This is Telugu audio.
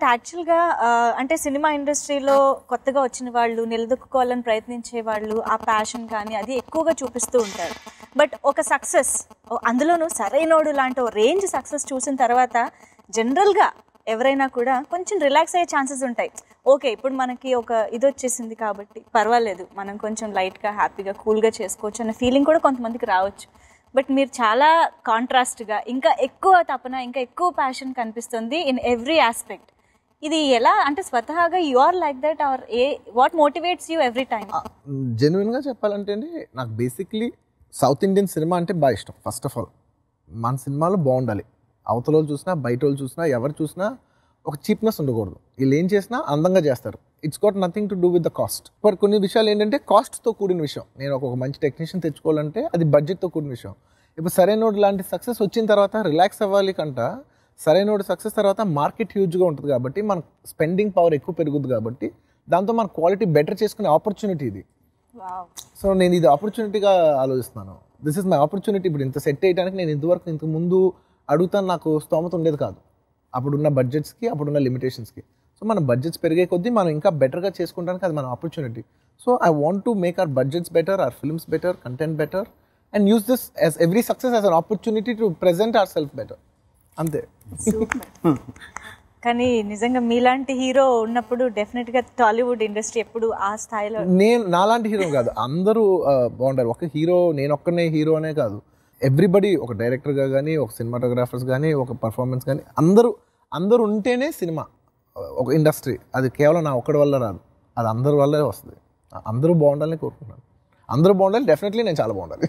బట్ యాక్చువల్గా అంటే సినిమా ఇండస్ట్రీలో కొత్తగా వచ్చిన వాళ్ళు నిలదొక్కుకోవాలని ప్రయత్నించే వాళ్ళు ఆ ప్యాషన్ కానీ అది ఎక్కువగా చూపిస్తూ ఉంటారు. బట్ ఒక సక్సెస్, అందులోనూ సరైనోడు లాంటి రేంజ్ సక్సెస్ చూసిన తర్వాత జనరల్గా ఎవరైనా కూడా కొంచెం రిలాక్స్ అయ్యే ఛాన్సెస్ ఉంటాయి. ఓకే, ఇప్పుడు మనకి ఒక ఇది వచ్చేసింది కాబట్టి పర్వాలేదు, మనం కొంచెం లైట్గా హ్యాపీగా కూల్గా చేసుకోవచ్చు అన్న ఫీలింగ్ కూడా కొంతమందికి రావచ్చు. బట్ మీరు చాలా కాంట్రాస్ట్గా ఇంకా ఎక్కువ తపన, ఇంకా ఎక్కువ ప్యాషన్ కనిపిస్తుంది ఇన్ ఎవ్రీ ఆస్పెక్ట్. ఇది ఎలా అంటే స్వతహాగా you are like that or what motivates you every time? జెన్యున్గా చెప్పాలంటే అండి, నాకు బేసిక్లీ సౌత్ ఇండియన్ సినిమా అంటే బాగా ఇష్టం. ఫస్ట్ ఆఫ్ ఆల్ మన సినిమాలో బాగుండాలి, అవతల వాళ్ళు చూసినా బయట వాళ్ళు చూసినా ఎవరు చూసినా ఒక చీప్నెస్ ఉండకూడదు. వీళ్ళు ఏం చేసినా అందంగా చేస్తారు. It's got nothing to do with the cost. But కొన్ని విషయాలు ఏంటంటే కాస్ట్తో కూడిన విషయం. నేను ఒక మంచి టెక్నీషియన్ తెచ్చుకోవాలంటే అది బడ్జెట్తో కూడిన విషయం. ఇప్పుడు సరైనోడు లాంటి సక్సెస్ వచ్చిన తర్వాత రిలాక్స్ అవ్వాలి కంట, సరైనోడు సక్సెస్ తర్వాత మార్కెట్ హ్యూజ్గా ఉంటుంది కాబట్టి మన స్పెండింగ్ పవర్ ఎక్కువ పెరుగుద్ది కాబట్టి దాంతో మన క్వాలిటీ బెటర్ చేసుకునే ఆపర్చునిటీ ఇది. సో నేను ఇది ఆపర్చునిటీగా ఆలోచిస్తున్నాను. This is my opportunity. ఇప్పుడు ఇంత సెట్ చేయడానికి నేను ఇంతకు ముందు అడుగుతాను, నాకు స్తోమత ఉండేది కాదు అప్పుడున్న బడ్జెట్స్కి, అప్పుడున్న లిమిటేషన్స్కి. సో మన బడ్జెట్స్ పెరిగే కొద్దీ మనం ఇంకా బెటర్గా చేసుకుంటానికి అది మన opportunity. So I want to make our budgets better, hour films better, content better and use this as every success as an opportunity to present our self better. అంతే. కానీ నిజంగా మీలాంటి హీరో ఉన్నప్పుడు డెఫినెట్గా టాలీవుడ్ ఇండస్ట్రీ ఎప్పుడు ఆ స్థాయిలో. నేను నాలాంటి హీరో కాదు, అందరూ బాగుంటారు. ఒక హీరో, నేను ఒక్కనే హీరో అనే కాదు, ఎవ్రీబడి, ఒక డైరెక్టర్గా కానీ, ఒక సినిమాటోగ్రాఫర్స్ కానీ, ఒక పర్ఫార్మెన్స్ కానీ, అందరూ ఉంటేనే సినిమా ఒక ఇండస్ట్రీ. అది కేవలం నా ఒక్కడి వల్ల రాదు, అది అందరి వల్లే వస్తుంది. అందరూ బాగుండాలని కోరుకుంటున్నాను. అందరూ బాగుండాలి, డెఫినెట్లీ నేను చాలా బాగుండాలి.